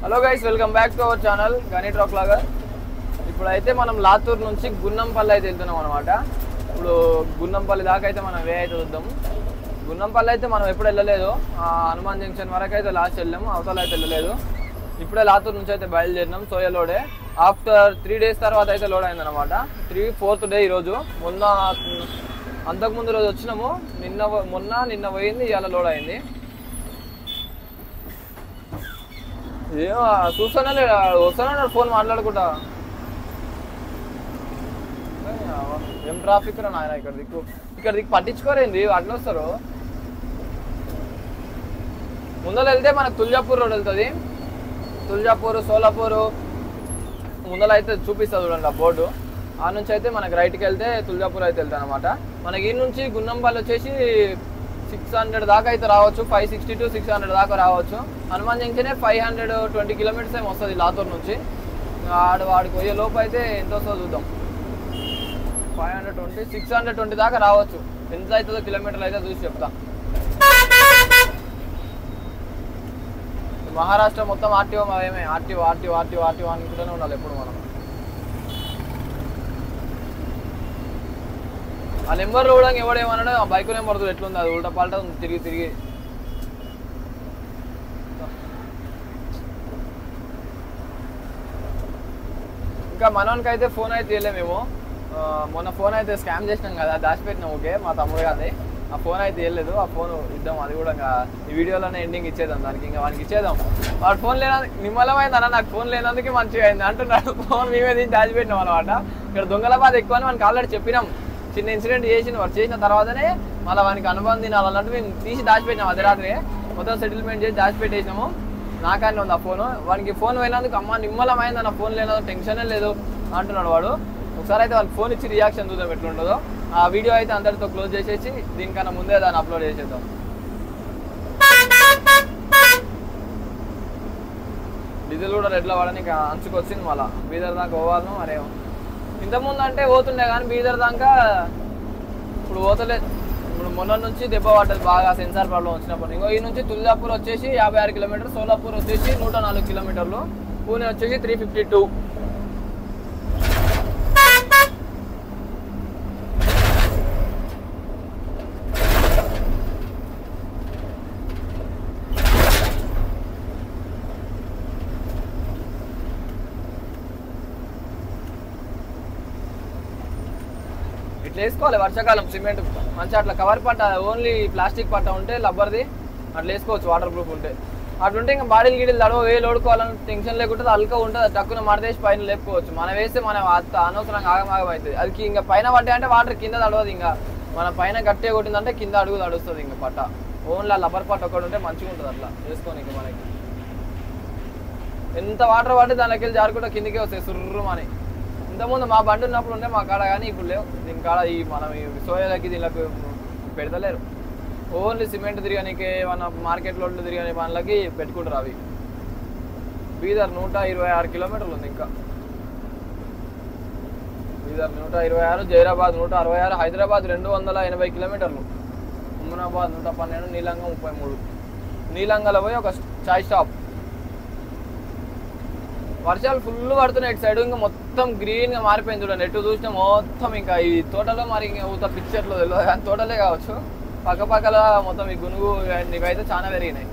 Hello guys, welcome back to our channel గని truck logger. ఇప్పుడైతే మనం లాతూర్ నుంచి గున్నంపల్లి అయితే వెళ్తున్నాం అనమాట. ఇప్పుడు గున్నంపల్లి దాకా అయితే మనం వే అయితే చూద్దాము. గున్నంపల్లి అయితే మనం ఎప్పుడు వెళ్ళలేదు, హనుమాన్ జంక్షన్ వరకు అయితే లాస్ట్ వెళ్ళాము, అవతల అయితే వెళ్ళలేదు. ఇప్పుడే లాతూర్ నుంచి అయితే బయలుదేరినాం. సోయా లోడే ఆఫ్టర్ 3 days తర్వాత అయితే లోడ్ అయిందనమాట. 4th డే ఈరోజు. అంతకుముందు రోజు వచ్చినాము, నిన్న పోయింది, ఇవాళ లోడ్ అయింది. ఏమో చూస్తానే వస్తానే ఫోన్ మాట్లాడుకుంటా. ఏం ట్రాఫిక్ రా నాయన, ఇక్కడ దిక్కు పట్టించుకోరేంది, అట్లా వస్తారు. ముందర వెళ్తే మనకు తుల్జాపూర్ రోడ్ వెళ్తుంది. తుల్జాపూర్, సోలాపూర్ ముందర అయితే చూపిస్తుంది చూడండి ఆ బోర్డు. ఆ నుంచి అయితే మనకి రైట్కి వెళ్తే తుల్జాపూర్ అయితే వెళ్తాను అనమాట. మనకి ఈ నుంచి గున్నంపల్లి వచ్చేసి 600 దాకా అయితే రావచ్చు, 560 to 600 దాకా రావచ్చు. హనుమాన్ జంక్షన్ 520 kilometers ఏమి వస్తుంది లాతూర్ నుంచి. వాడికి పోయే లోపు అయితే ఎంత వస్తుందో చూద్దాం. 520, 620 దాకా రావచ్చు. ఎంత అవుతుందో కిలోమీటర్లు అయితే చూసి చెప్తా. మహారాష్ట్ర మొత్తం ఆర్టీఓ ఏమే ఆర్టీఓ అనుకుంటూనే ఉండాలి ఎప్పుడు మనం. ఆ నెంబర్లో కూడా ఎవడేమన్నాడు, ఆ బైక్ నెంబర్ ఎట్లుంది, అది ఉల్టా పాల్టా తిరిగి ఇంకా మనోనికి అయితే ఫోన్ అయితే ఇవ్వలే మేము. మొన్న ఫోన్ అయితే స్కామ్ చేసినాం కదా, దాచిపెట్టినాం. ఓకే, మా తమ్ముడు కానీ ఆ ఫోన్ అయితే ఇవ్వలేదు. ఆ ఫోన్ ఇద్దాం, అది కూడా ఇంకా ఈ వీడియోలోనే ఎండింగ్ ఇచ్చేద్దాం దానికి. ఇంకా వానికి ఇచ్చేద్దాం. వాడు ఫోన్ లేనందుకు నిమ్మలమైంది అన్న, నాకు ఫోన్ లేనందుకే మంచిగా అయింది అంటున్నాడు. ఫోన్ మేమే తీసి దాచిపెట్టినాం అనమాట. ఇక్కడ దొంగల బాధ ఎక్కువ అని మనకి ఆల్రెడీ చెప్పినాం. చిన్న ఇన్సిడెంట్ చేసిన తర్వాతనే మళ్ళీ వానికి అనుభవం తినాలన్నట్టు మేము తీసి దాచిపెట్టినాం. అదే రాత్రి మొత్తం సెటిల్మెంట్ చేసి దాచిపెట్టేసినాము. నాకనే ఉంది ఆ ఫోను. వానికి ఫోన్ పోయినందుకు అమ్మ నిమ్మలమైంది అన్న, ఫోన్ లేనందుకు టెన్షనే లేదు అంటున్నాడు వాడు. ఒకసారి అయితే వాళ్ళకి ఫోన్ ఇచ్చి రియాక్షన్ చూద్దాం ఎట్లుంటుందో. ఆ వీడియో అయితే అందరితో క్లోజ్ చేసేసి దీనికన్నా ముందే దాన్ని అప్లోడ్ చేసేద్దాం. డీజిల్ కూడా రెడ్లో వాడని అంచుకొచ్చింది. మళ్ళీ బీదర్ దాకా పోవాలను. మరేమో ఇంతకుముందు అంటే పోతుండే కానీ బీదర్ దాకా ఇప్పుడు పోతలేదు. ఇప్పుడు మొన్న నుంచి దెబ్బ పడ్డది బాగా, సెన్సార్ ప్రాబ్లం వచ్చినప్పుడు. ఇంకో ఈ నుంచి తుల్జాపూర్ వచ్చేసి 56 kilometers, సోలాపూర్ వచ్చేసి 104 kilometers, పూణే వచ్చేసి 352. ఇట్లా వేసుకోవాలి వర్షాకాలం సిమెంట్ మంచిగా. అట్లా కవర్ పట్ట, ఓన్లీ ప్లాస్టిక్ పట్ట ఉంటే లబ్బర్ది అట్లా వేసుకోవచ్చు, వాటర్ ప్రూఫ్ ఉంటే. అట్లుంటే ఇంకా బాడీలు గిడీలు లోడుకోవాలని టెన్షన్ లేకుంటుంది, అల్కా ఉంటుంది. టక్కున మడదేసి పైన లేపుకోవచ్చు. మనం వేస్తే మనం అనవసరంగా ఆగమాగం అవుతుంది. అది ఇంకా పైన పడ్డా అంటే వాటర్ కింద తడవదు. ఇంకా మన పైన గట్టిగా కొట్టిందంటే కింద అడుగు తడుస్తుంది. ఇంకా పట్ట ఓన్లీ ఆ లబ్బర్ పట్ట ఒకటి ఉంటే మంచిగా ఉంటుంది. అట్లా వేసుకొని ఇంకా మనకి ఎంత వాటర్ పడితే దానికి వెళ్ళి జారుకుంటా కిందికే వస్తాయి సుర్రుమని. ఇంతకుముందు మా బండి ఉన్నప్పుడు ఉంటే మా కాడ, కానీ ఇప్పుడు లేవు. దీని కాడ ఈ మనం ఈ సోయాలకి దీనికి పెడతలేరు. ఓన్లీ సిమెంట్ తిరగడానికి, ఏమన్నా మార్కెట్ లోడ్లు తిరగని పనులకి పెట్టుకుంటారు అవి. బీదర్ 126 kilometers ఉంది. ఇంకా బీదర్ 126, జైరాబాద్ 166, హైదరాబాద్ 280 kilometers, ఉమ్మనాబాద్ 112, నీలంగ 33. నీలంగలో పోయి ఒక చాయ్ స్టాప్. వర్షాలు ఫుల్ పడుతున్నాయి ఇటు సైడ్. ఇంకా మొత్తం గ్రీన్గా మారిపోయింది చూడండి. ఎటు చూసినా మొత్తం ఇంకా ఈ తోటలో, మరి ఇంకా ఊత పిక్చర్లో తెలియదు కానీ తోటలే కావచ్చు. పక్కపక్కల మొత్తం ఈ గునుగు ఇవైతే చాలా పెరిగినాయి.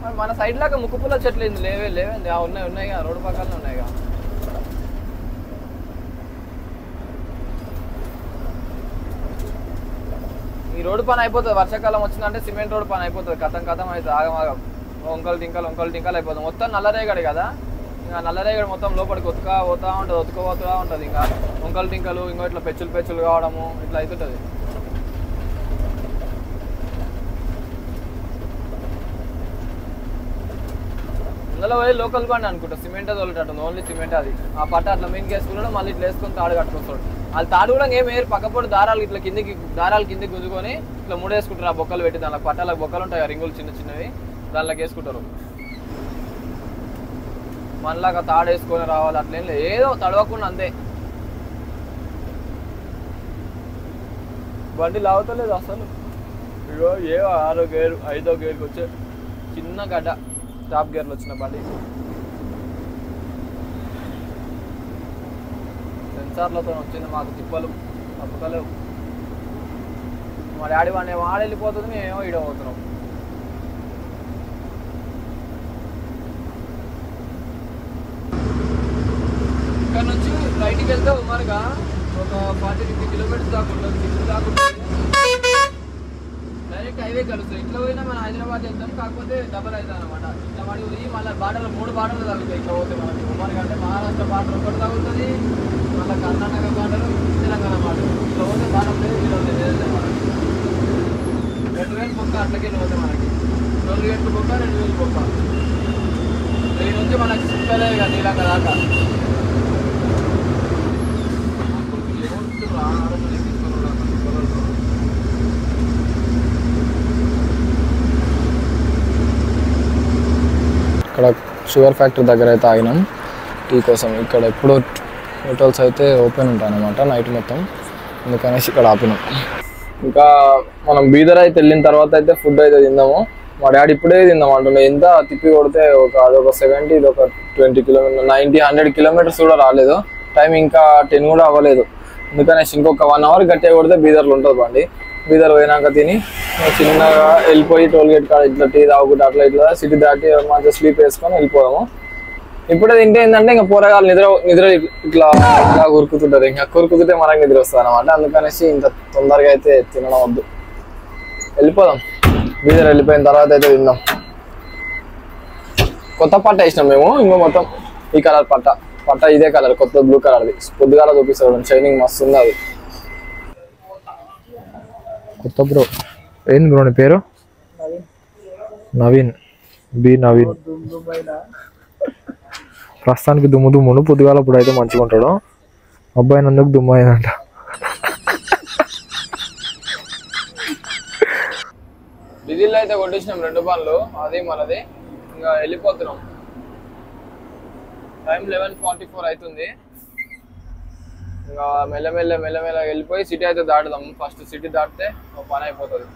మరి మన సైడ్ లాగా ముక్కుపుల్ల చెట్లు ఏంది లేవేంది? ఉన్నాయి కదా, రోడ్డు పక్కనే ఉన్నాయి కదా. ఈ రోడ్డు పని అయిపోతుంది వర్షాకాలం వచ్చిందంటే, సిమెంట్ రోడ్డు పని అయిపోతుంది. కథం అవుతుంది, ఆగమాగం. వంకలు టింకలు అయిపోతుంది. మొత్తం నల్లరేగడి కదా, ఇంకా నల్లరేగడి మొత్తం లోపలికి ఒతుకుపోతూ ఉంటుంది. ఇంకా వంకలు టింకలు ఇంకో ఇట్లా పెచ్చులు కావడము ఇట్లా అవుతుంటుంది. అందులో పోయి లోకల్ బండి అనుకుంటా, సిమెంట్ తోలేటట్టుంది. ఓన్లీ సిమెంట్ అది. ఆ పట్ట అట్లా మెయిన్కి వేసుకున్నాడు, మళ్ళీ ఇట్లా వేసుకొని తాడు కట్టుకొస్తాడు. వాళ్ళు తాడు కూడా ఏం వేరు, పక్కపోటి దారాలు ఇట్లా కిందికి గుంజుకొని ఇట్లా ముడేసుకుంటారు. ఆ బొక్కలు పెట్టి దానిలో పట్టాలకు బొక్కలు ఉంటాయి, రింగులు చిన్నవి, దానిలోకి వేసుకుంటారు. మనలాగా తాడు వేసుకొని రావాలి అట్లేం లేదు, ఏదో తడవకుండా అంతే. బండి లాగుతలేదు అసలు. ఇగో 6వ గేర్ 5వ గేర్కి వచ్చే చిన్న గడ్డ. టాప్ గేర్లో వచ్చిన బండి. సెన్సార్లతో వచ్చింది మాకు తిప్పలు తప్పుతలేవు. మా డాడీ వాడిని వాడు వెళ్ళిపోతుంది, మేమేమో ఈడ పోతున్నాం. ఇక్కడ నుంచి రైట్కి వెళ్తే ఉమర్గా ఒక 40-50 కిలోమీటర్స్ దాకా ఉంటుంది. డైరెక్ట్ హైవే కలుస్తుంది. ఇట్లా పోయినా మనం హైదరాబాద్ వెళ్తాం, కాకపోతే డబల్ అవుతుంది అనమాట. ఇట్లా పడి పోయి మళ్ళీ బార్డర్లు 3 బార్డర్లు తగ్గుతాయి. ఇట్లా పోతే మనకి ఉమర్గా అంటే మహారాష్ట్ర బార్డర్ ఒకటి తగ్గుతుంది, మళ్ళీ కర్ణాటక బార్డర్, తెలంగాణ బార్డర్. ఇట్లా పోతే బార్డర్ లేదు, ఇలా లేదు మనకి. 2000 పొక్క అట్లకి పోతే మనకి 4 గంటల పొక్క 2000 పొక్క. దీని నుంచి మనకి సిక్కలే ఇక నీలంక దాకా. ఇక్కడ షుగర్ ఫ్యాక్టరీ దగ్గర అయితే ఆగినాం టీ కోసం. ఇక్కడ ఎప్పుడో హోటల్స్ అయితే ఓపెన్ ఉంటాయి అన్నమాట నైట్ మొత్తం, అందుకనేసి ఇక్కడ ఆపినాం. ఇంకా మనం బీదర్ అయితే వెళ్ళిన తర్వాత అయితే ఫుడ్ అయితే తిందాము. మా డాడీ ఇప్పుడే తిందాం అంటున్నాయి. ఎంత తిప్పి కొడితే అదొక 70, ఇది ఒక 20 కిలోమీటర్, 90-100 కిలోమీటర్స్ కూడా రాలేదు. టైం ఇంకా 10 కూడా అవ్వలేదు. అందుకనేసి ఇంకొక 1 అవర్ గట్టిగా కొడితే బీదర్లో ఉంటుంది బండి. బీదర్ పోయినాక తిని చిన్నగా వెళ్ళిపోయి టోల్ గేట్ కాడ ఇట్లా టీ తాగుకుంటే అట్లా ఇట్లా సిటీ దాటి మంచిగా స్లీప్ వేసుకొని వెళ్ళిపోదాము. ఇప్పుడే తింటే ఏంటంటే ఇంకా పోరగాలు నిద్ర ఇట్లా కొరుకుతుంటారు. ఇంకా కొరుకుతుంటే మనకి నిద్ర వస్తుంది అనమాట. అందుకనేసి ఇంత తొందరగా అయితే తినడం వద్దు, వెళ్ళిపోదాం. బీదర్ వెళ్ళిపోయిన తర్వాత అయితే తిందాం. కొత్త పట్ట వేసినాం మేము. ఇంకో మొత్తం ఈ కలర్ పట్ట ఇదే కలర్, కొత్త బ్లూ కలర్ది. పొద్దుగాల చూపిస్తాడు, షైనింగ్ మస్తు ఉంది అది. కొత్త బ్రో. ఏంది బ్రో నీ పేరు? నవీన్. బి నవీన్. ప్రస్తుతానికి దుమ్ము పొద్దుగాల ఇప్పుడు అయితే మంచిగా ఉంటాడు. అబ్బాయి నందుకు దుమ్ము అయిందంట. డీజిల్ అయితే కొట్టించినాం 2 బండ్లు, అది మనది. ఇంకా వెళ్ళిపోతున్నాం. టైం 11:44 అవుతుంది. ఇంకా మెల్లమెల్ల వెళ్ళిపోయి సిటీ అయితే దాటుదాం. ఫస్ట్ సిటీ దాటితే ఒక పని అయిపోతుంది.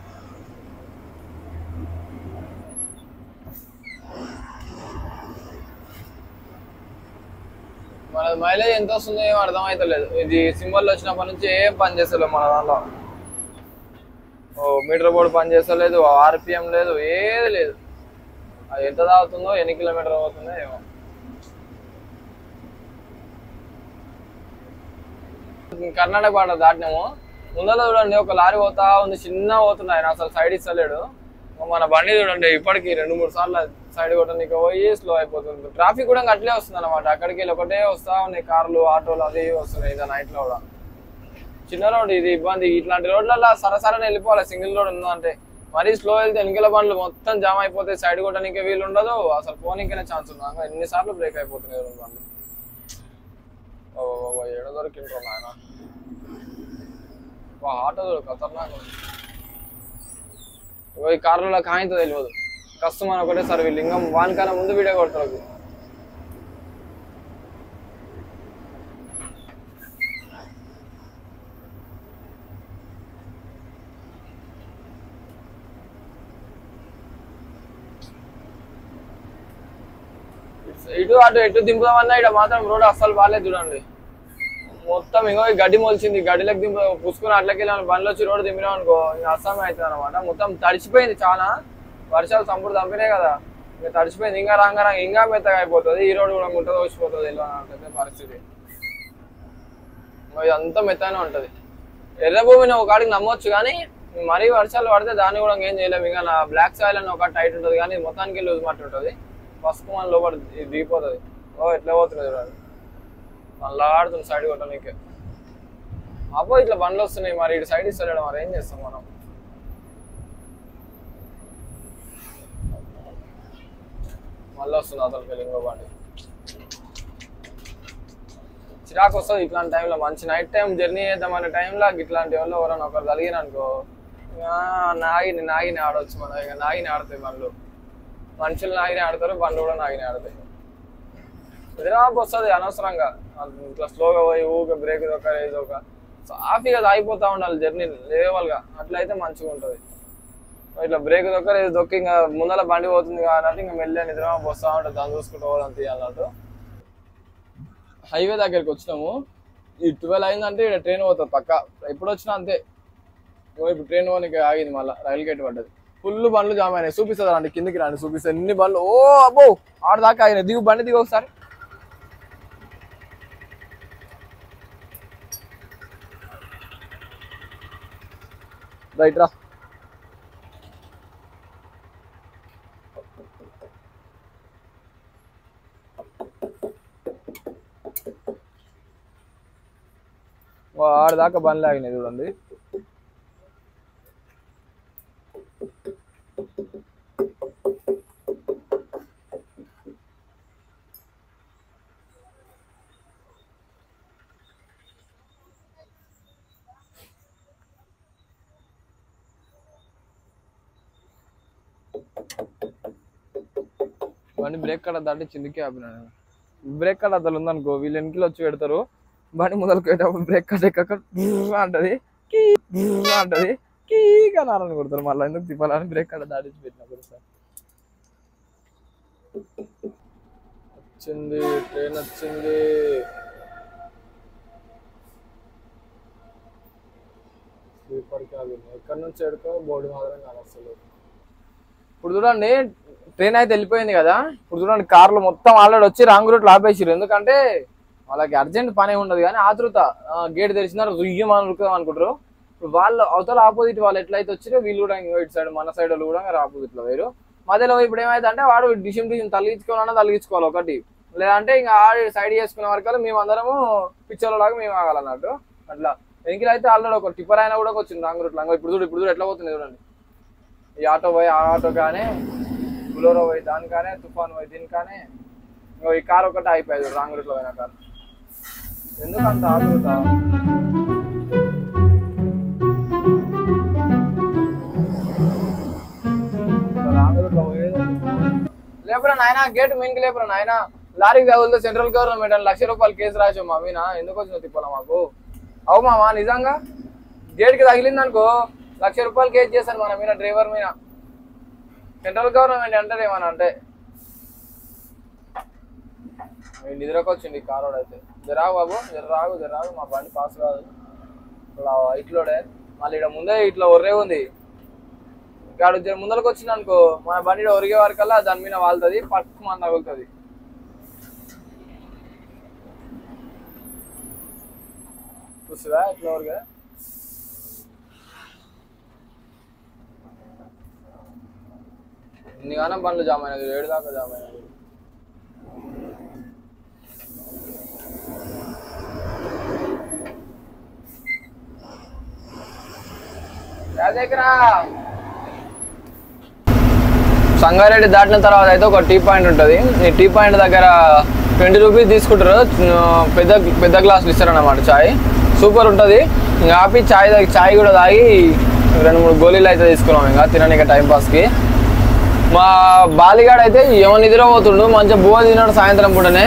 మన మైలేజ్ ఎంత వస్తుందో ఏం అర్థం అవుతలేదు. ఇది సింబల్ వచ్చినప్పటి నుంచి ఏం పని చేస్తలేదు మన దాంట్లో. మీటర్ బోర్డు పని చేస్తలేదు, ఆర్పిఎం లేదు, ఏది లేదు. అది ఎంత తాగుతుందో, ఎన్ని కిలోమీటర్లు అవుతుందో ఏమో. కర్ణాటక బార్డర్ దాటినాము. ముందర చూడండి ఒక లారీ పోతా ఉంది, చిన్న పోతుంది. ఆయన అసలు సైడ్ ఇస్తలేడు. మన బండి చూడండి ఇప్పటికి 2-3 సార్లు సైడ్ కొట్టడానికి పోయి స్లో అయిపోతుంది. ట్రాఫిక్ కూడా అట్లే వస్తుంది అనమాట. అక్కడికి వెళ్ళి ఒకటే వస్తా ఉన్నాయి కార్లు, ఆటోలు అది వస్తున్నాయి. ఇదా నైట్ లో కూడా చిన్న రోడ్ ఇది ఇబ్బంది. ఇట్లాంటి రోడ్లలో సరసరని వెళ్ళిపోవాలి. సింగిల్ రోడ్ ఉందంటే మరీ స్లో వెళ్తే వెనుకల బండ్లు మొత్తం జామ్ అయిపోతాయి. సైడ్ కొట్టడానికి వీలు ఉండదు, అసలు పోనీకనే ఛాన్స్ ఉంది. ఎన్నిసార్లు బ్రేక్ అయిపోతున్నాయి 2 బండ్లు. ఏడో దొరికింటారు ఆయన. ఆటో ఖతర్నాక్. ఈ కార్లలో కాయంతో తెలియదు. కష్టం అని ఒకటేసారి వీళ్ళు ఇంకా వానికన్నా ముందు వీడియో కొడతారు. ఇటు అటు ఎటు దింపుదామన్నా ఇక్కడ మాత్రం రోడ్ అస్సలు బాగాలేదు చూడండి. మొత్తం ఇంకో గడ్డి మొలిచింది. గడ్డిలోకి పుసుకుని అట్లకి వెళ్ళాను. బండ్లు వచ్చి రోడ్డు దింపినాం అనుకో ఇంకా అస్సామే అవుతుంది అనమాట. మొత్తం తడిచిపోయింది. చాలా వర్షాలు సంపూర్ణ చంపినాయి కదా, ఇంకా తడిచిపోయింది. ఇంకా ఇంకా మెత్తగా అయిపోతుంది. ఈ రోడ్డు కూడా ముట్ట వచ్చిపోతుంది. ఇలా పరిస్థితి ఇదంతా మెత్తగానే ఉంటుంది. ఎర్రభూమిని ఒక కాడికి నమ్మొచ్చు, కానీ మరీ వర్షాలు పడితే దాన్ని కూడా ఏం చేయలేము. ఇంకా నా బ్లాక్ సాయిల్ అని ఒక టైట్ ఉంటుంది, కానీ మొత్తానికి లూజ్ మట్టి ఉంటుంది. పసుపు మన లోపల దిగిపోతుంది. ఎట్లా పోతుంది చూడండి. మళ్ళీ ఆడుతుంది సైడ్ కొట్టడానికి. అబ్బో ఇట్లా బండ్లు వస్తున్నాయి. మరి ఇటు సైడ్ ఇస్తలేడు, మరి ఏం చేస్తాం మనం. మళ్ళీ వస్తుంది అతనికి ఇంకో బండి. చిరాకు వస్తుంది ఇట్లాంటి టైంలో. మంచి నైట్ టైం జర్నీ చేద్దామనే టైంలో ఇట్లాంటి వాళ్ళు ఎవరైనా ఒకరు కలిగిన అనుకో నాగిని ఆడవచ్చు మనం. ఇక నాగిని ఆడతాయి బండ్లు. మనుషులు నాగిని ఆడతారు, బండ్లు కూడా నాగిని ఆడతాయి. ఎదురాకు వస్తుంది అనవసరంగా. ఇట్లా స్లోగా పోయి ఊక బ్రేక్ ఇదొక సాఫీగా ఆగిపోతా ఉండాలి జర్నీ లేవల్గా. అట్లయితే మంచిగా ఉంటుంది. ఇట్లా బ్రేక్ దొక్కి ఇంకా ముందర బండి పోతుంది కాబట్టి ఇంకా మెల్లగా నిద్ర వస్తూ ఉంటుంది, దాన్ని చూసుకుంటూ పోదాం తీయాలన్నట్టు. హైవే దగ్గరికి వచ్చినాము. ఈ 12 అయిందంటే ఇక్కడ ట్రైన్ పోతుంది పక్క. ఎప్పుడు వచ్చినా అంతే. ఇప్పుడు ట్రైన్ పోనీకి ఆగింది, మళ్ళీ రైలు గేట్ పడ్డది. ఫుల్ బండ్లు జామ్ అయినాయి. చూపిస్తుంది రండి, కిందికి రండి చూపిస్తుంది. ఎన్ని బండ్లు, ఓ అబ్బో ఆడదాకా అయినాయి. దిగు బండి దిగు ఒకసారి. రైట్ రా. ఆడదాకా బండ్లు ఆగినాయి చూడండి. బండి బ్రేక్ కడ దాటి చిందికి ఆపినా. బ్రేక్ కడ అద్దలు ఉందనుకో, వీళ్ళు వెనకలు వచ్చి పెడతారు. బండి మొదలుకు పెట్టేటప్పుడు బ్రేక్ కట్ ఎక్క అంటది, కీ అంటది, కీగా నారని కొడతారు. మళ్ళీ ఎందుకు తిప్పాలని బ్రేక్ కడ దాటించి పెట్టిన. సార్ వచ్చింది, ట్రైన్ వచ్చింది. Sleeper cabin. ఎక్కడి నుంచి ఎడుకో బోర్డు మాత్రం కానొస్తలేదు. ఇప్పుడు చూడండి ట్రైన్ అయితే వెళ్ళిపోయింది కదా. ఇప్పుడు చూడండి కార్లు మొత్తం ఆల్రెడీ వచ్చి రాంగ్ రూట్లో ఆపేసారు. ఎందుకంటే వాళ్ళకి అర్జెంట్ పని ఉండదు కానీ ఆతృత. గేట్ తెరిచినారు, రుయ్యమని ఉరుకుదాం అనుకుంటారు. ఇప్పుడు వాళ్ళు అవతల ఆపోజిట్ వాళ్ళు ఎట్లయితే వచ్చిరో వీళ్ళు కూడా ఇటు సైడ్ మన సైడ్ వాళ్ళు కూడా ఆపోజిట్ లో వేరు. మధ్యలో ఇప్పుడు ఏమైతే అంటే వాడు డిసిమ్ తలిగించుకోవాలన్నా తలిగించుకోవాలి ఒకటి, లేదంటే ఇంకా ఆడి సైడ్ చేసుకునే వరకు మేము అందరము పిచ్చర్లాగా మేము ఆగాలన్నట్టు. అట్లా వెంకిల్ అయితే ఆల్రెడీ ఒక టిప్పర్ అయినా కూడా వచ్చింది రాంగ్ రూట్లో. ఇప్పుడు చూడు ఎట్లా పోతుంది చూడండి. ఈ ఆటో పోయి ఆ ఆటో కానీ, బులోరో పోయి దాని కానీ, తుఫాన్ పోయి దీని కానీ, ఈ కార్ ఒకటి అయిపోయాయి రాంగ్ రూట్లో పోయిన కార్. ఎందుకంత ఆతృత? రాంగ్ రూట్లో పోయేది లేపురా నాయన, గేట్ మీన్కి లేపురా నాయన. లారీకి తగులుతో సెంట్రల్ గవర్నమెంట్ అని 1,00,000 రూపాయలు కేసు రాసావు మా మీనా. ఎందుకు వచ్చిన తిప్పాలా మాకు? అవు మామా నిజంగా గేట్కి తగిలింది అనుకో 1,00,000 రూపాయలు కేసు చేశారు మన మీద, డ్రైవర్ మీద. సెంట్రల్ గవర్నమెంట్ అంటారు ఏమన్నా అంటే. నిద్రకు వచ్చింది కారోడు అయితే. జరాగు బాబు, జరాగు మా బండి పాస్ కాదు. ఇలా ఇట్లోడే మళ్ళీ ఇక్కడ ముందే ఇట్లా ఒర్రే ఉంది. ఇక్కడ ముందరకు వచ్చింది అనుకో మన బండి ఒరిగే వరకల్లా దాని మీద వాళ్తుంది, పట్టు మన తగులుతుంది. చూస్తుందా ఇట్లా ఒరిగా? ఇన్నిగానం బండ్లు జామ్ అయినది, 7 దాకా జామ్ అయినది. సంగారెడ్డి దాటిన తర్వాత అయితే ఒక టీ పాయింట్ ఉంటుంది. ఈ టీ పాయింట్ దగ్గర 20 రూపీస్ తీసుకుంటారు. పెద్ద గ్లాసులు ఇస్తారన్నమాట చాయ్. సూపర్ ఉంటుంది. ఇంకా ఆపి చాయ్ కూడా తాగి 2-3 గోళీలు అయితే తీసుకున్నాం ఇంకా తినడానికి టైంపాస్కి. మా బాలిగాడు అయితే ఏమో నిద్రపోతుండు, మంచిగా బువ్వ తిన్నాడు సాయంత్రం పూటనే.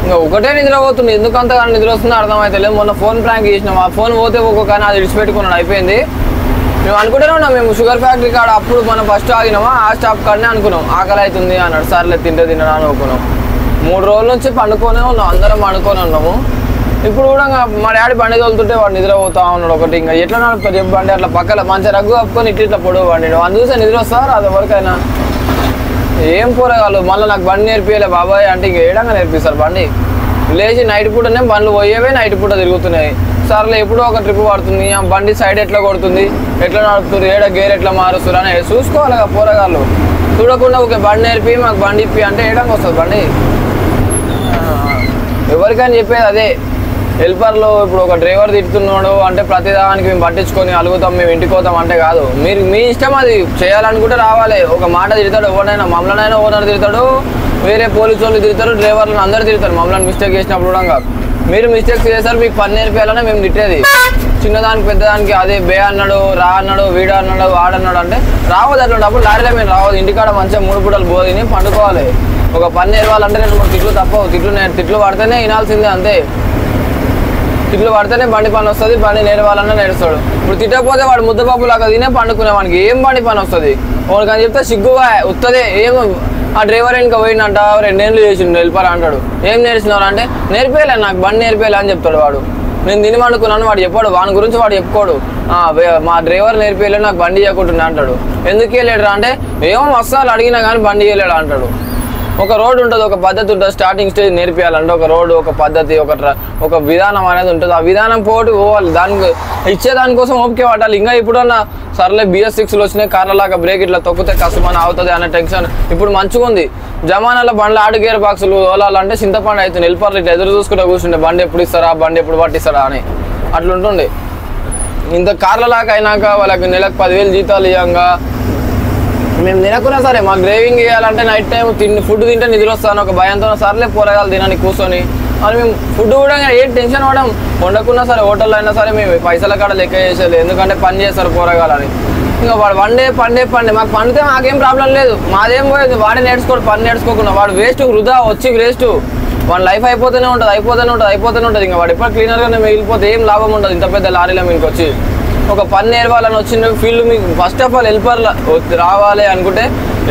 ఇంకా ఒకటే నిద్రపోతుండు. ఎందుకు అంతగా నిద్ర వస్తుందో అర్థమైతే లేదు. మొన్న ఫోన్ ప్రాంక్ చేసినాం, ఆ ఫోన్ పోతే కానీ అది విడిచిపెట్టుకున్నాడు, అయిపోయింది. మేము అనుకుంటూనే ఉన్నాం, మేము షుగర్ ఫ్యాక్టరీ కాడ అప్పుడు మనం ఫస్ట్ ఆగినామా ఆ స్టాప్ కాడనే అనుకున్నాం. ఆకలి అవుతుంది అన్నాడు, సర్లే తినడా అనుకున్నాం. 3 రోజుల నుంచి పండుకొనే ఉన్నాం, అందరం పండుకొని ఉన్నాము. ఇప్పుడు కూడా మా డాడీ బండి తోలుతుంటే వాడు నిద్రపోతా ఉన్నాడు ఒకటి. ఇంకా ఎట్లా నడుపుతారు చెప్పు బండి? అట్లా పక్కన మంచిగా రగ్గు కప్పుకొని ఇట్లా పొడవు బండి. వాళ్ళు చూసే నిద్ర వస్తారు అది ఎవరికైనా. ఏం పోరగాళ్ళు మళ్ళీ నాకు బండి నేర్పియలే బాబాయ్ అంటే ఇంక ఏడంగా నేర్పిస్తారు బండి. లేచి నైట్ పూటనే బండ్లు పోయేవే నైట్ పూట తిరుగుతున్నాయి. సర్లే ఎప్పుడో ఒక ట్రిప్ పడుతుంది, ఆ బండి సైడ్ ఎట్లా కొడుతుంది, ఎట్లా నడుపుతుంది, ఏడ గేర్ ఎట్లా మారుస్తారు అని చూసుకోవాలి కదా పోరగాళ్ళు. చూడకుండా ఒక బండి నేర్పి మాకు బండి ఇప్పి అంటే ఏడంగా వస్తుంది బండి. ఎవరికైనా చెప్పేది అదే. హెల్పర్లో ఇప్పుడు ఒక డ్రైవర్ తిడుతున్నాడు అంటే ప్రతిదానికి మేము పట్టించుకొని అలుగుతాం, మేము ఇంటికి పోతాం అంటే కాదు. మీరు మీ ఇష్టం, అది చేయాలనుకుంటే రావాలి. ఒక మాట తిడతాడు ఎవరినైనా, మమ్మల్నైనా ఓనర్ తిడతాడు, వేరే పోలీసు వాళ్ళు తిడతారు, డ్రైవర్లను అందరూ తిడతారు మమ్మల్ని మిస్టేక్ చేసినప్పుడు కూడా. మీరు మిస్టేక్స్ చేస్తారు, మీకు పని నేర్పించాలనే మేము తిట్టేది. చిన్నదానికి పెద్దదానికి అదే బే అన్నాడు, రా అన్నాడు, వీడు అన్నాడు, వాడన్నాడు అంటే రావద్దు. అట్లాంటప్పుడు లారీలో మేము రావద్దు. ఇంటికాడ మంచిగా 3 పూటలు బోధిని పండుకోవాలి. ఒక పని నేర్వాలంటే 2-3 తిట్లు తప్పవు. తిట్లు పడితేనే వినాల్సిందే అంతే. తిట్లు పడితేనే బండి పని వస్తుంది, బండి నేర్వాలన్నా నేర్స్తాడు. ఇప్పుడు తిట్టకపోతే వాడు ముద్దపప్పు లాగా తినే పండుకునే వానికి ఏం బండి పని వస్తుంది? వాడికి అని చెప్తే సిగ్గుగా వస్తుంది. ఏం ఆ డ్రైవర్ ఇంకా పోయిందంట 2 ఏళ్ళు చేసిండు వెళ్ళిపోరా అంటాడు. ఏం నేర్చినారు అంటే నేర్పేయలే నాకు బండి నేర్పేయలే అని చెప్తాడు వాడు. నేను తిని పండుకున్నాను వాడు చెప్పాడు, వాని గురించి వాడు చెప్పుకోడు. మా డ్రైవర్ నేర్పేయలే నాకు బండి చేయకుంటున్నా అంటాడు. ఎందుకు వెళ్ళాడు అంటే ఏమో వస్తాలు అడిగినా కానీ బండి చేయలేడు అంటాడు. ఒక రోడ్ ఉంటుంది, ఒక పద్ధతి ఉంటుంది. స్టార్టింగ్ స్టేజ్ నేర్పియాలంటే ఒక రోడ్డు, ఒక పద్ధతి, ఒక విధానం అనేది ఉంటుంది. ఆ విధానం పోవాలి, దానికి ఇచ్చేదానికోసం ఓపిక పట్టాలి. ఇంకా ఇప్పుడన్నా సర్లే BS6లు వచ్చినాయి, కార్లలాగా బ్రేక్ ఇట్లా తొక్కితే కష్టమని అవుతుంది అనే టెన్షన్ ఇప్పుడు మంచిగా ఉంది. జమానాలో బండ్లు ఆడు గేర్ బాక్సులు ఓలాలంటే చింతపండు అవుతుంది. వెళ్ళిపోవాలి ఇట్లా ఎదురు చూసుకుంటే కూర్చుంటే బండి ఎప్పుడు ఇస్తారా, బండి ఎప్పుడు పట్టిస్తారా అని అట్లుంటుండే. ఇంత కార్లలాగా అయినాక వాళ్ళకి నెలకు 10,000 జీతాలు ఇవ్వంగా మేము తినకున్నా సరే మాకు డ్రైవింగ్ చేయాలంటే నైట్ టైం ఫుడ్ తింటే నిద్ర వస్తాను ఒక భయంతో సర్లే పోరగాలు తినని కూర్చొని అని మేము ఫుడ్ కూడా ఏం టెన్షన్ పడడం. వండకున్నా సరే హోటల్లో అయినా సరే మేము పైసల కాడ లెక్క చేసేది, ఎందుకంటే పని చేస్తారు పోరగాలని. ఇంకా వాడు పండే మాకు పండితే మాకేం ప్రాబ్లం లేదు, మాదేం పోయేది. వాడే నేర్చుకోడు, పని నేర్చుకోకుండా వాడు వేస్ట్, వృధా వచ్చి వేస్ట్. వాడి లైఫ్ అయిపోతూనే ఉంటుంది. ఇంకా వాడు ఎప్పుడు క్లీనర్గానే మిగిలిపోతే ఏం లాభం ఉండదు. ఇంత పెద్ద లారీలో మీకు వచ్చి ఒక పని నేర్వాలని వచ్చిన ఫీల్డ్ మీకు ఫస్ట్ ఆఫ్ ఆల్ హెల్పర్ రావాలి అనుకుంటే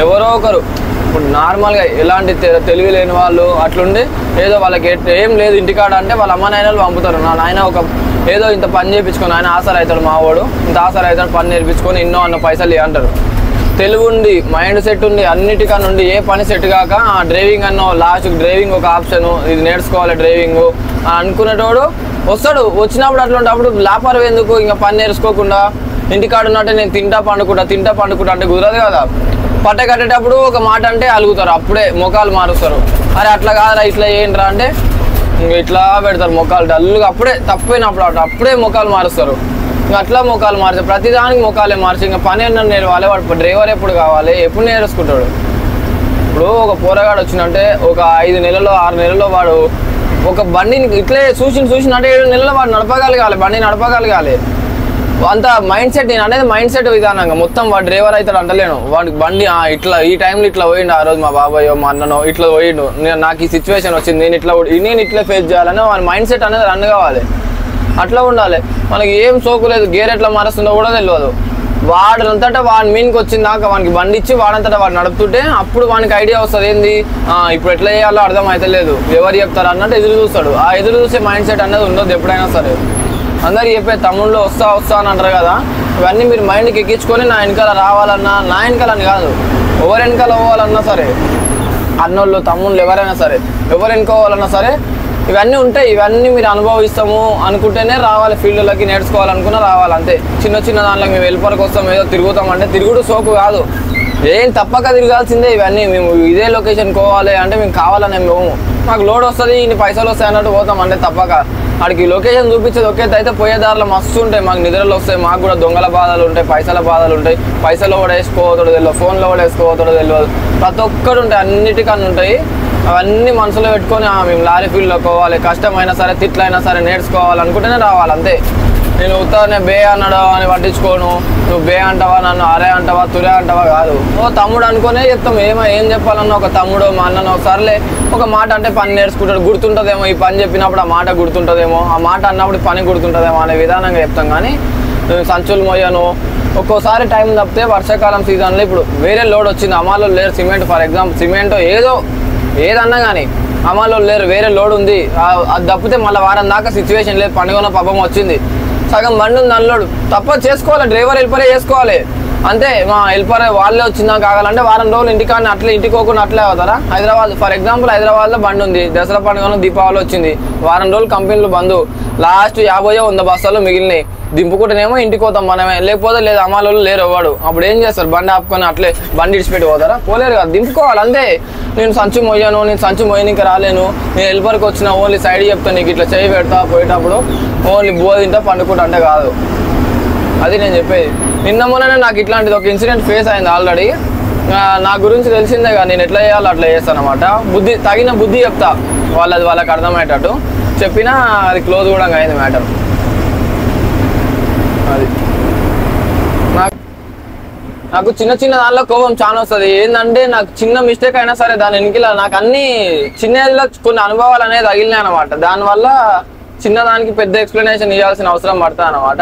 ఎవరో ఒకరు ఇప్పుడు నార్మల్గా ఎలాంటి తెలివి లేని వాళ్ళు అట్లుండి ఏదో వాళ్ళకి ఏం లేదు ఇంటికాడ అంటే వాళ్ళ అమ్మ నాయనలు పంపుతారు. నా నాయన ఒక ఏదో ఇంత పని చేయించుకొని ఆయన ఆసరా అవుతాడు, మావాడు ఇంత ఆసరా అవుతాడు, పని నేర్పించుకొని అన్న పైసలు అంటారు. తెలివి ఉండి మైండ్ సెట్ ఉండి అన్నిటికన్నా ఉండి ఏ పని సెట్ కాక డ్రైవింగ్ అన్నో లాస్ట్ డ్రైవింగ్ ఒక ఆప్షను, ఇది నేర్చుకోవాలి డ్రైవింగ్ అనుకునేటోడు వస్తాడు. వచ్చినప్పుడు అప్పుడు వ్యాపారం ఎందుకు ఇంకా పని నేర్చుకోకుండా ఇంటికాడ ఉన్నట్టే నేను తింటా పండుకుంటా అంటే కుదరదు కదా. పట్ట కట్టేటప్పుడు ఒక మాట అంటే అలుగుతారు, అప్పుడే మొఖాలు మారుస్తారు. అరే అట్లా కాదురా ఇట్లా ఏంట్రా అంటే ఇట్లా పెడతారు మొఖాలు డల్లుగా. అప్పుడే తప్పైనప్పుడు అప్పుడే మొఖాలు మారుస్తారు. ఇంకా అట్లా మొఖాలు మార్చారు, ప్రతిదానికి మొఖాలే మార్చి ఇంకా పని అన్న నేర్వాలి. వాడు డ్రైవర్ ఎప్పుడు కావాలి, ఎప్పుడు నేర్చుకుంటాడు? ఇప్పుడు ఒక పోరగాడు వచ్చినంటే ఒక 5 నెలల్లో 6 నెలల్లో వాడు ఒక బండిని ఇట్లే చూసినట్టే 7 నెలల్లో వాడు నడపగలగాలి, బండి నడపగలగాలి. అంత మైండ్ సెట్ నేను అనేది మైండ్ సెట్ విధానంగా మొత్తం వాడు డ్రైవర్ అవుతాడు అంటలేను. వాడికి బండి ఇట్లా ఈ టైంలో ఇట్లా పోయిండు, ఆ రోజు మా బాబాయ్ మా అన్ననో ఇట్లా పోయిండు, నాకు ఈ సిచ్యువేషన్ వచ్చింది, నేను ఇట్లా ఫేస్ చేయాలని వాడి మైండ్ సెట్ అనేది రన్ కావాలి. అట్లా ఉండాలి. మనకి ఏం సోకు లేదు, గేర్ ఎట్లా మారుస్తుందో కూడా తెలియదు. వాడంతటా వాడి మీన్కి వచ్చిందాక వానికి బండి ఇచ్చి వాడంతటా వాడు నడుపుతుంటే అప్పుడు వానికి ఐడియా వస్తుంది ఏంది ఇప్పుడు ఎట్లా చేయాలో అర్థం అవుతలేదు, ఎవరు చెప్తారు అన్నట్టు ఎదురు చూస్తాడు. ఆ ఎదురు చూసే మైండ్ సెట్ అనేది ఉండదు ఎప్పుడైనా సరే. అందరికి చెప్పే తమ్ముళ్ళు వస్తా అని అంటారు కదా, ఇవన్నీ మీరు మైండ్కి ఎక్కించుకొని నా వెనకాల రావాలన్నా, నా వెనకాలని కాదు ఎవరు వెనకాల పోవాలన్నా సరే, అన్నోళ్ళు తమ్ముళ్ళు ఎవరైనా సరే ఎవరు వెనుకోవాలన్నా సరే ఇవన్నీ ఉంటాయి. ఇవన్నీ మీరు అనుభవిస్తాము అనుకుంటేనే రావాలి, ఫీల్డ్లోకి నేర్చుకోవాలనుకున్నా రావాలి అంతే. చిన్న దాంట్లో మేము వెళ్ళిపోరకు వస్తాం ఏదో తిరుగుతామంటే తిరుగుడు సోకు కాదు, ఏం తప్పక తిరగాల్సిందే. ఇవన్నీ మేము ఇదే లొకేషన్ పోవాలి అంటే మేము కావాలని మేము మాకు లోడ్ వస్తుంది ఇన్ని పైసలు వస్తాయి అన్నట్టు పోతాం అంటే తప్పక. వాడికి లొకేషన్ చూపించేది ఒకే అయితే పోయేదారిలో మస్తు ఉంటాయి, మాకు నిద్రలు వస్తాయి, మాకు కూడా దొంగల బాధలు ఉంటాయి, పైసల బాధలు ఉంటాయి. పైసలు కూడా వేసుకోవతాడు తెలియదు, ఫోన్లో కూడా వేసుకోవతాడు తెలియదు, ప్రతి ఒక్కరు ఉంటాయి, అన్నిటికన్నా ఉంటాయి. అవన్నీ మనసులో పెట్టుకొని మేము లారీ ఫీల్డ్లో పోవాలి, కష్టమైనా సరే తిట్లైనా సరే నేర్చుకోవాలనుకుంటేనే రావాలి అంతే. నేను ఉత్తరనే బే అన్నాడు అని పట్టించుకోను, నువ్వు బే అంటావా నన్ను అరే అంటావా తురే అంటావా కాదు, ఓ తమ్ముడు అనుకునే చెప్తాం. ఏం చెప్పాలన్నా ఒక తమ్ముడు మా అన్నను ఒకసారిలే ఒక మాట అంటే పని నేర్చుకుంటాడు, గుర్తుంటుందేమో ఈ పని చెప్పినప్పుడు ఆ మాట గుర్తుంటుందేమో, ఆ మాట అన్నప్పుడు పని గుర్తుంటుందేమో అనే విధానంగా చెప్తాం. కానీ సంచులు మోయను ఒక్కోసారి టైం తప్పితే వర్షాకాలం సీజన్లో ఇప్పుడు వేరే లోడ్ వచ్చింది, అమ్మాలో లేరు సిమెంట్ ఫర్ ఎగ్జాంపుల్, సిమెంట్ ఏదన్నా కానీ అమ్మాలో లేరు, వేరే లోడ్ ఉంది, అది తప్పితే మళ్ళీ వారం దాకా సిచ్యువేషన్ లేదు, పండుగ పాపం వచ్చింది, సగం బండి ఉంది అన్లోడ్ తప్ప చేసుకోవాలి, డ్రైవర్ హెల్పరే చేసుకోవాలి అంతే. మా హెల్పర్ వాళ్ళే వచ్చిందా కావాలంటే వారం రోజులు ఇంటికాని అట్లే ఇంటికోకుండా అట్లే అవుతారా. హైదరాబాద్ ఫర్ ఎగ్జాంపుల్ హైదరాబాద్లో బండి ఉంది, దసరా పండుగను దీపావళి వచ్చింది, వారం రోజులు కంపెనీలు బంద్, లాస్ట్ 50-100 బస్తాలు మిగిలినాయి, దింపుకుంటేనేమో ఇంటికి పోతాం మనమే, లేకపోతే లేదు అమ్మాయిలు లేరు ఎవడు, అప్పుడు ఏం చేస్తారు బండి ఆపుకొని అట్లే బండి ఇడిచిపెట్టి పోతారా, పోలేరు కదా, దింపుకోవాలి అంతే. నేను సంచి మోయాను, నేను సంచి మోయనికి రాలేను, నేను హెల్పర్కి వచ్చిన ఓన్లీ సైడ్ చెప్తాను, నీకు ఇట్లా చేయి పెడతా పోయేటప్పుడు ఓన్లీ బో తింటా పండుకుంటా అంటే కాదు, అది నేను చెప్పేది. నిన్న మొన్ననే నాకు ఇట్లాంటిది ఒక ఇన్సిడెంట్ ఫేస్ అయింది ఆల్రెడీ, నా గురించి తెలిసిందే కదా, నేను ఎట్లా చేయాలో అట్లా చేస్తాను అనమాట. తగిన బుద్ధి చెప్తా, వాళ్ళకి అర్థమయ్యేటట్టు చెప్పినా అది క్లోజ్ కూడా అయింది మ్యాటర్. అది నాకు చిన్న దానిలో కోపం చాలా వస్తుంది. ఏంటంటే నాకు చిన్న మిస్టేక్ అయినా సరే దాని వెనకాల నాకు అన్ని చిన్నలో కొన్ని అనుభవాలు అనేది తగిలినాయి అనమాట. దానివల్ల చిన్నదానికి పెద్ద ఎక్స్ప్లెనేషన్ ఇవ్వాల్సిన అవసరం పడుతుంది అన్నమాట.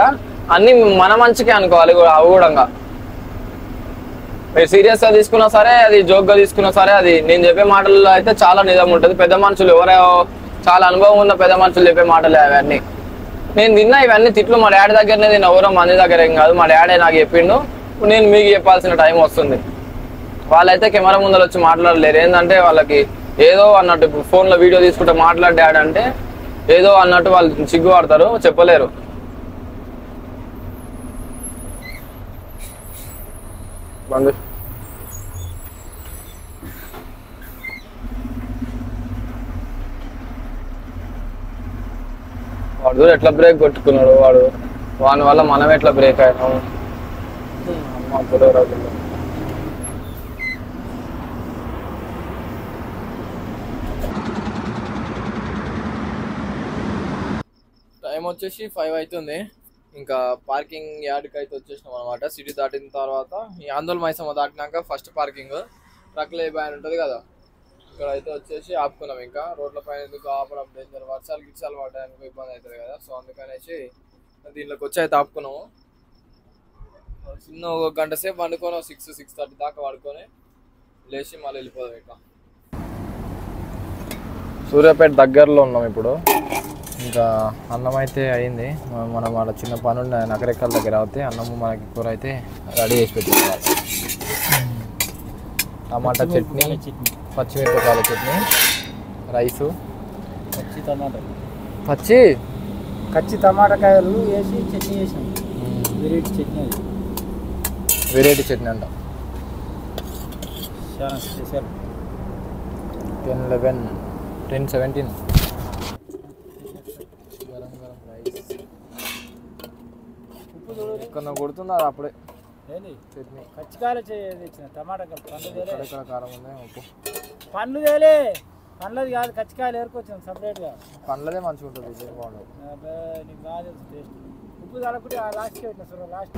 అన్ని మన మంచికే అనుకోవాలి అవి కూడా. మీరు సీరియస్గా తీసుకున్నా సరే, అది జోక్గా తీసుకున్నా సరే, అది నేను చెప్పే మాటల్లో అయితే చాలా నిజం ఉంటుంది. పెద్ద మనుషులు ఎవరో చాలా అనుభవం ఉన్న పెద్ద మనుషులు చెప్పే మాటలే అవన్నీ. నేను తిన్నా ఇవన్నీ తిట్లు మా డాడీ దగ్గరనే తిన్నా, ఎవరో మంది దగ్గర ఏం కాదు. మా డాడీ నాకు చెప్పిండు, నేను మీకు చెప్పాల్సిన టైం వస్తుంది. వాళ్ళైతే కెమెరా ముందర వచ్చి మాట్లాడలేరు. ఏంటంటే వాళ్ళకి ఏదో అన్నట్టు, ఇప్పుడు ఫోన్లో వీడియో తీసుకుంటే మాట్లాడే డాడీ అంటే ఏదో అన్నట్టు వాళ్ళు సిగ్గుపడతారు, చెప్పలేరు. వాడు ఎట్లా బ్రేక్ కొట్టుకున్నాడు వాడు, వాని వల్ల మనం ఎట్లా బ్రేక్ అయినాము. టైం వచ్చేసి 5 అవుతుంది. ఇంకా పార్కింగ్ యార్డ్కి అయితే వచ్చేసినాం అనమాట. సిటీ దాటిన తర్వాత ఈ ఆందోళన మైసమ్మ దాటినాక ఫస్ట్ పార్కింగ్ ట్రక్లే బ్యాన్ ఉంటుంది కదా, ఇక్కడ అయితే వచ్చేసి ఆపుకున్నాం. ఇంకా రోడ్ల పైన ఎందుకు ఆపడం, డేంజర్, వర్షాలు గిచ్చాలు పడడానికి ఇబ్బంది అవుతుంది కదా. సో అందుకనేసి దీంట్లోకి వచ్చి అయితే ఆపుకున్నాము. చిన్న ఒక గంట సేపు వండుకొని 6-6:30 దాకా వండుకొని లేచి మళ్ళీ వెళ్ళిపోదాం. ఇట్లా సూర్యాపేట దగ్గరలో ఉన్నాం ఇప్పుడు. ఇంకా అన్నం అయితే అయింది. మనం వాళ్ళ చిన్న పని ఉండే నగరెక్కల దగ్గర అవుతే అన్నము మనకి కూర అయితే రెడీ చేసి పెట్టింది. టమాటా చట్నీ, పచ్చిమిరపకాయల చట్నీ, రైసు, పచ్చి టమాటాకాయలు వేసి చట్నీ చేసాం. వెరైటీ చట్నీ అంట. 10-11-10-17 ఇక్కడ కొడుతున్నారు అప్పుడే చట్నీ. పచ్చికాయలు తెచ్చిన టమాటా ఇక్కడ కారం ఉంది. ఉప్పు పండ్లు తేలే, పండ్లది కాదు, కచ్చికాయలు ఏరుకొచ్చాను సపరేట్గా. పండ్లదే మంచిగా ఉంటుంది, బాగుంటుంది. నీకు బాగా తెలుసు టేస్ట్. ఉప్పు తలకుంటే లాస్ట్కి పెట్టిన సార్ లాస్ట్.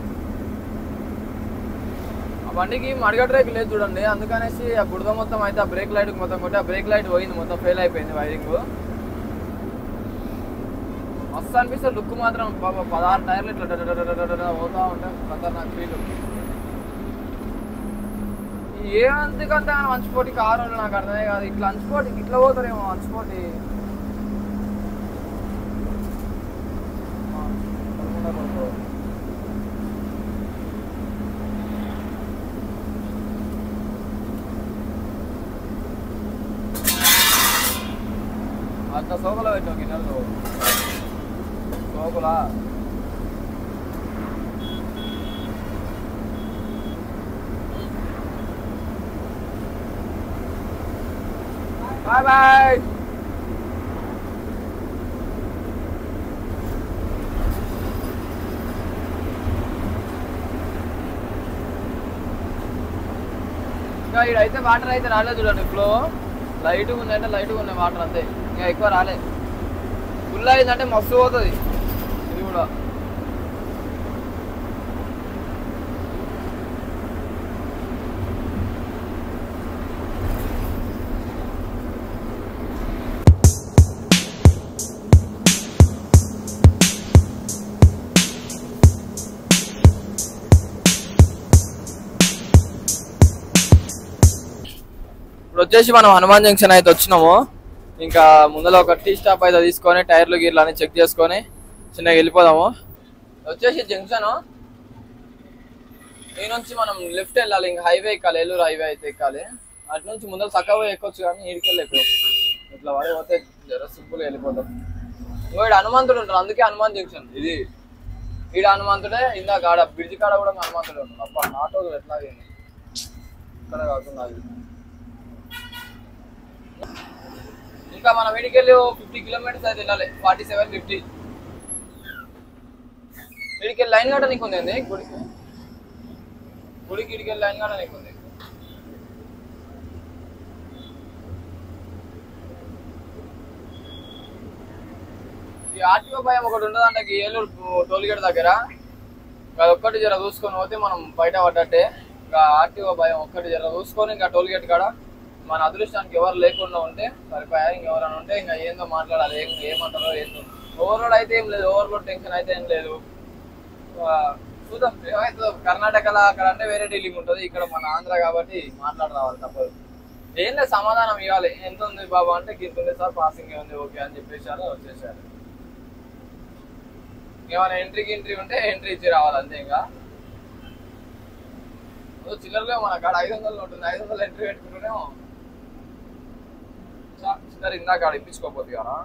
ఆ బండికి మడిగ బ్రేక్ లేదు చూడండి, అందుకనేసి ఆ బుడద మొత్తం అయితే ఆ బ్రేక్ లైట్ మొత్తం కొట్టి ఆ బ్రేక్ లైట్ పోయింది, మొత్తం ఫెయిల్ అయిపోయింది వైరింగ్. మస్తు అనిపిస్తుంది లుక్ మాత్రం. 16 టైర్లు ఇట్లా పోతా ఉంటాయి, ఖతర్నాక్ ఫీల్. ఏమందుకంటే అంచుపోటీ కారు నాకు అర్థమే కాదు. ఇట్లా అంచుపోటీ ఇట్లా పోతారేమో అంచుపోటీ. అట్లా సోకులో పెట్టావు గిన్నెలు, సోకులా బాయ్ బాయ్. ఇంకా ఇడైతే వాటర్ అయితే రాలేదు చూడండి, ఫ్లో లైట్గా ఉందంటే లైట్గా ఉన్నాయి వాటర్ అంతే, ఇంకా ఎక్కువ రాలేదు. ఫుల్ అయిందంటే మస్తు పోతుంది ఇది కూడా. ఇప్పుడు వచ్చేసి మనం హనుమాన్ జంక్షన్ అయితే వచ్చినాము. ఇంకా ముందర ఒక టీ స్టాప్ అయితే తీసుకొని టైర్లు గీర్లు అని చెక్ చేసుకొని చిన్నగా వెళ్ళిపోదాము. వచ్చేసి జంక్షన్ ఈ నుంచి మనం లెఫ్ట్ వెళ్ళాలి, ఇంకా హైవే ఎక్కాలి, ఏలూరు హైవే అయితే ఎక్కాలి. అటు నుంచి ముందర చక్కగా ఎక్కొచ్చు కానీ ఈడికి వెళ్ళి ఇట్లా వాడి పోతే జర సింపుల్గా వెళ్ళిపోతాం. ఈడ హనుమంతుడు ఉంటాడు, అందుకే హనుమాన్ జంక్షన్ ఇది. ఈడ హనుమంతుడే, ఇందాక ఆడ బ్రిడ్జ్ కాడ కూడా హనుమంతుడు ఉంటాడు. అప్ప ఆటో ఎట్లా ఇక్కడ కాకుండా అది. ఇంకా మనం వీడికి వెళ్ళి 50 కిలోమీటర్స్ అయితే వెళ్ళాలి, 47-50. వీడికి వెళ్ళి లైన్ గట్ట నీకు ఉంది, గుడికి ఇడికి వెళ్ళి లైన్ గట్ట నీకు ఉంది. ఈ ఆర్టీఓ భయం ఒకటి ఉంటుంది అంటే ఏలూరు టోల్గేట్ దగ్గర, అదొక్కటి జర చూసుకొని పోతే మనం బయట పడ్డట్టే. ఇంకా ఆర్టీఓ భయం ఒక్కటి జర చూసుకొని ఇంకా టోల్గేట్ కాడ మన అదృష్టానికి ఎవరు లేకుండా ఉంటే సరిపోయా. ఇంకెవరైనా ఉంటే ఇంకా ఏందో మాట్లాడాలి, ఏమంటారో ఏందో ఓవర్లోడ్ అయితే ఏం లేదు, ఓవర్లోడ్ టెన్షన్ అయితే ఏం లేదు. చూద్దాం ఏమైతుందో. కర్ణాటకలో అక్కడ అంటే వేరే డీలింగ్ ఉంటుంది, ఇక్కడ మన ఆంధ్ర కాబట్టి మాట్లాడి రావాలి తప్పదు. ఏం లేదు, సమాధానం ఇవ్వాలి. ఎంత ఉంది బాబు అంటే గిఫ్ట్ ఉంది సార్, పాసింగ్ ఉంది, ఓకే అని చెప్పేసారు, వచ్చేసారు. ఏమైనా ఎంట్రీ ఉంటే ఎంట్రీ ఇచ్చి రావాలి అంతే. ఇంకా చిల్లరలో మన కాడ 500 ఉంటుంది, 500 ఎంట్రీ పెట్టుకుంటూనేమో చిల్లర ఇందాక కాడ ఇప్పించుకోపోతుంది కదా.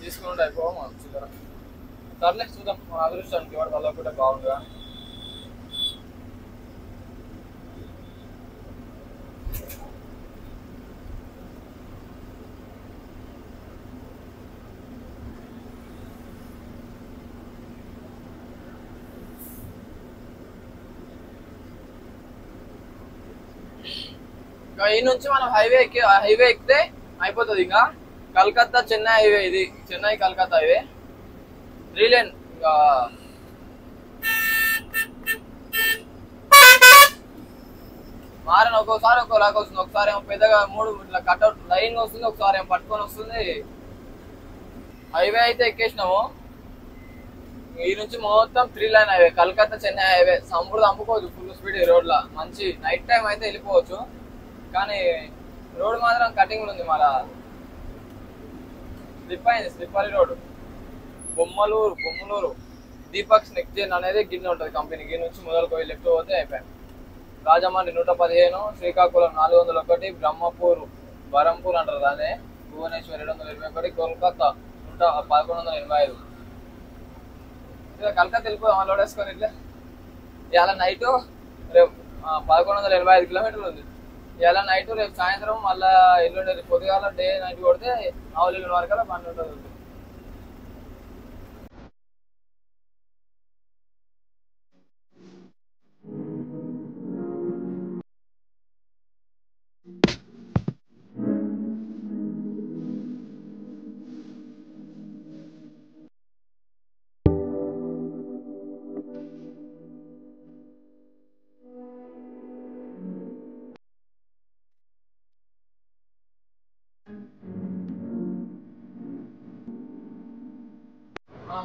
తీసుకుంటే అయిపో మనం చిల్లర. సర్లే చూద్దాం, మన అదృష్టానికి వాడు వల్ల కూడా బాగుందిగా. ఈ నుంచి మనం హైవే ఎక్కితే అయిపోతుంది. ఇంకా కలకత్తా చెన్నై హైవే, ఇది చెన్నై కలకత్తా హైవే 3 లేన్. ఇంకా మారని ఒక్కోసారి ఒక్కోలాగా వస్తుంది. ఒకసారి ఏమో పెద్దగా 3 ఇట్లా కట్అవుట్ లైన్ వస్తుంది, ఒకసారి ఏమో పట్టుకొని వస్తుంది. హైవే అయితే ఎక్కేసినాము. ఈ నుంచి మొత్తం 3 line highway, Calcutta Chennai highway. సంపూర్ణ అమ్ముకోవచ్చు ఫుల్ స్పీడ్ ఈ రోడ్ లా. మంచి నైట్ టైం అయితే వెళ్ళిపోవచ్చు, కానీ రోడ్ మాత్రం కటింగ్ ఉంది. మళ్ళా స్లిప్ అయింది, slippery road. Bommaluru Deepak next gen అనేది గిన్నె ఉంటుంది కంపెనీ. గిన్నె నుంచి మొదలుకొని లెఫ్ట్ పోతే అయిపోయాం. రాజమండ్రి 115, శ్రీకాకుళం 401, బ్రహ్మపూర్ బరంపూర్ అంటారు దాన్ని, భువనేశ్వర్ 721, కోల్కతా 1185. కలకత్తా వెళ్ళిపోయాం లోడ్ వేసుకొని. ఇట్లా ఇవాళ నైట్ రేపు 1185 కిలోమీటర్లు ఉంది. ఇలా నైట్ రేపు సాయంత్రం మళ్ళీ ఎల్లుండి పొద్దుగాల డే నైట్ కొడితే ఆవులు వరకల్లా బండి ఉంటుంది.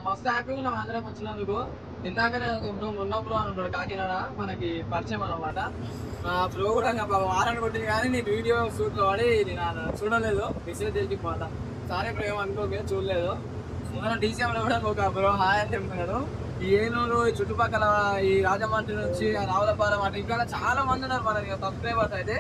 మస్తు హ్యాపీగా ఉన్నాం అందరం వచ్చినందుకు. ఇందాకనే ఉన్న బ్రో అని ఉంటాడు కాకినాడ, మనకి పరిచయం అనమాట. బ్రో కూడా వారాన్ని కొట్టింది, కానీ నేను వీడియో షూట్లో పడి నేను చూడలేదు, మెసేజ్ తెలిసిపోతా. సారీ బ్రో ఏమనుకోకే, చూడలేదు. మన డీసీఎంలో కూడా ఒక బ్రో హాయ్ అని చెప్తున్నాడు. ఈ ఏలూరు చుట్టుపక్కల ఈ రాజమండ్రి నుంచి రావులపాలెం అటు ఇంకా చాలా మంది ఉన్నారు మనకి సబ్స్క్రైబర్స్. అయితే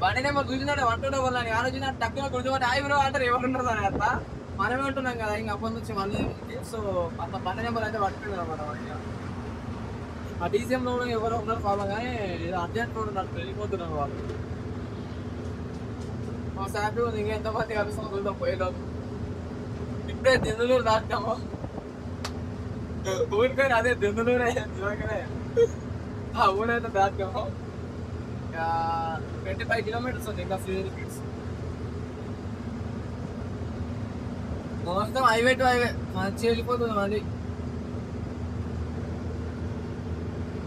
బండి నెంబర్ చూసినట్టు వంట వల్ల ఆలోచన టక్కున గుర్తుపట్టి హాయ్ బ్రో అంటారు, ఎవరు ఉంటారు దాని అట్లా. మనమే ఉంటున్నాం కదా ఇంకా అప్పటి నుంచి మళ్ళీ. సో అట్లా బండి నెంబర్ అయితే పట్టుకుంది అనమాట. ఆ డీసీఎంలో కూడా ఎవరో ఉన్నారు ఫాలో, కానీ ఏదో అర్జెంట్ రోడ్ ఉన్నట్టు వెళ్ళిపోతున్నారు వాళ్ళు. మా శాపీ ఉంది, ఇంకా ఎంతమంది కలుస్తాం చూద్దాం పోయేలోపు. ఇప్పుడే దెందులూరు దాటాము, ఊరిపోయిన అదే దెందులూరే ఆ ఊరైతే దాటాము. 25 కిలోమీటర్స్ ఉంది ఇంకా 3 కిలోమీటర్స్. మొత్తం హైవే టు హైవే మంచి వెళ్ళిపోతుంది.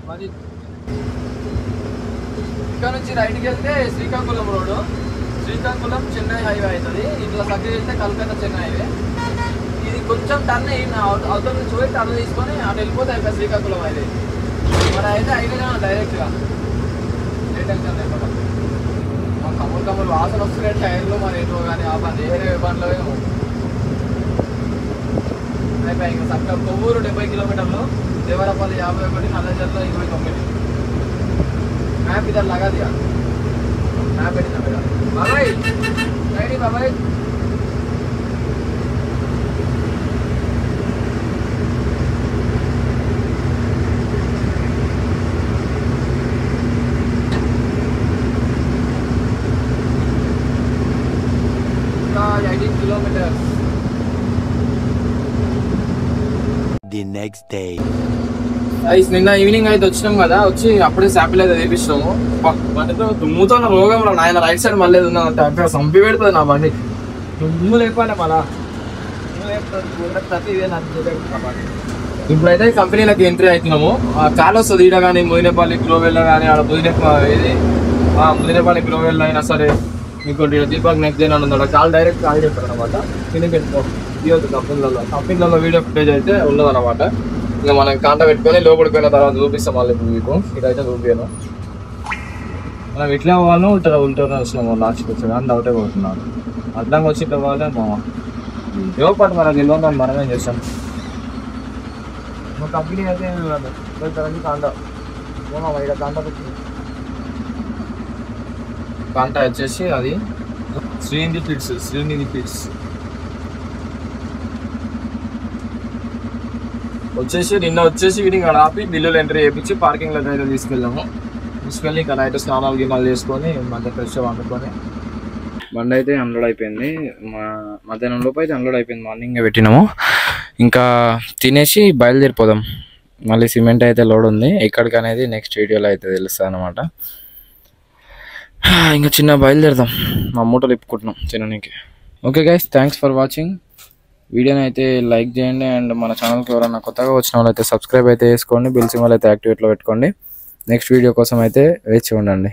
మరి ఇక్కడ నుంచి రైట్కి వెళ్తే శ్రీకాకుళం రోడ్డు, శ్రీకాకుళం చెన్నై హైవే అవుతుంది. ఇట్లా సగ్గి వెళ్తే కలకత్తా చెన్నై హైవే. ఇది కొంచెం టర్న్ అవతల నుంచి పోయి టర్న్ తీసుకొని అటు వెళ్ళిపోతే అయిపోయి శ్రీకాకుళం హైవే. మన అయితే హైవేగా డైరెక్ట్గా ఏ టెన్షన్ లేకుండా. మా కమ్ములు వాసన వస్తున్నాయి టైర్లు, మరి ఏంటో కానీ ఆ పని వేరే బండ్లో అయిపోయి. ఇంకా చక్కగా కొవ్వూరు 70 కిలోమీటర్లు, దేవరపల్లి 51, నల్లజర్ల 29. మ్యాప్ ఇద్దరు లాగా దిగా మ్యాప్ పెట్టిన మీద బాబాయ్ రైడీ బాబాయ్. ఇంకా 18 కిలోమీటర్స్. The next day. నిన్న ఈవినింగ్ అయితే వచ్చినాం కదా, వచ్చి అప్పుడే శాంపిల్ అయితే తెప్పించినాము. బండితో దుమ్ముతో రోగంలో నాయన రైట్ సైడ్ మళ్ళీ ఉందంటే అక్కడ సంపి పెడుతుంది నా బండి. దుమ్ము లేకపోయినా మళ్ళా ఇప్పుడైతే కంపెనీలకు ఎంట్రీ అవుతున్నాము. కాల్ వస్తుంది ఈడ కానీ, మోయినపల్లి గ్లోవెల్ కానీ, ఆడ ముదినేపల్లి గ్లోవెల్ అయినా సరే, ఇంకోటి దీపాక్ నెక్స్ట్ డే ఉన్నాడు చాలా డైరెక్ట్ కాల్ చేస్తాడు అనమాట. కిందకి వెళ్ళిపోతుంది కంపెనీలలో వీడియో ఫుటేజ్ అయితే ఉండదన్నమాట. ఇంకా మనం కాంట పెట్టుకొని లోపలికి పోయిన తర్వాత చూపిస్తాం మళ్ళీ మీకు. ఇదైతే చూపించాను. మనం ఇట్లా పోవాలో ఉంటానే వస్తున్నాము. లాస్ట్కి వచ్చాడు అని డౌటే పోతున్నాను. అడ్డంగా వచ్చి ఇట్లా పోవాలి మా ఏవో పాటు మనకు తెలియదు మనమే చేస్తాం. మా కంపెనీ అయితే కాంట కాంట వచ్చేసి అది శ్రీనిధి ఫిట్స్ వచ్చేసి నిన్న వచ్చేసి వీడికి ఆపి బిల్లులు ఎంట్రీ చేయించి పార్కింగ్లో అయితే తీసుకెళ్ళి ఇక్కడ అయితే స్నానాలు గిన్నాలు చేసుకొని మధ్య ఫ్రెష్ వండుకొని బండి అయితే అన్లోడ్ అయిపోయింది. మధ్యాహ్నం లోపు అయితే అన్లోడ్ అయిపోయింది. మార్నింగ్ పెట్టినాము. ఇంకా తినేసి బయలుదేరిపోదాం. మళ్ళీ సిమెంట్ అయితే లోడ్ ఉంది. ఎక్కడికి అనేది నెక్స్ట్ వీడియోలో అయితే తెలుస్తుంది అనమాట. ఇంకా చిన్న బయలుదేరదాం. మా మూటలు ఇప్పుకుంటున్నాం తినడానికి. Okay guys, thanks for watching. వీడియోని అయితే లైక్ చేయండి. అండ్ మన ఛానల్కి ఎవరైనా కొత్తగా వచ్చిన వాళ్ళు అయితే సబ్స్క్రైబ్ అయితే చేసుకోండి. బెల్ సింబల్ అయితే యాక్టివేట్లో పెట్టుకోండి. నెక్స్ట్ వీడియో కోసం అయితే వేచి ఉండండి.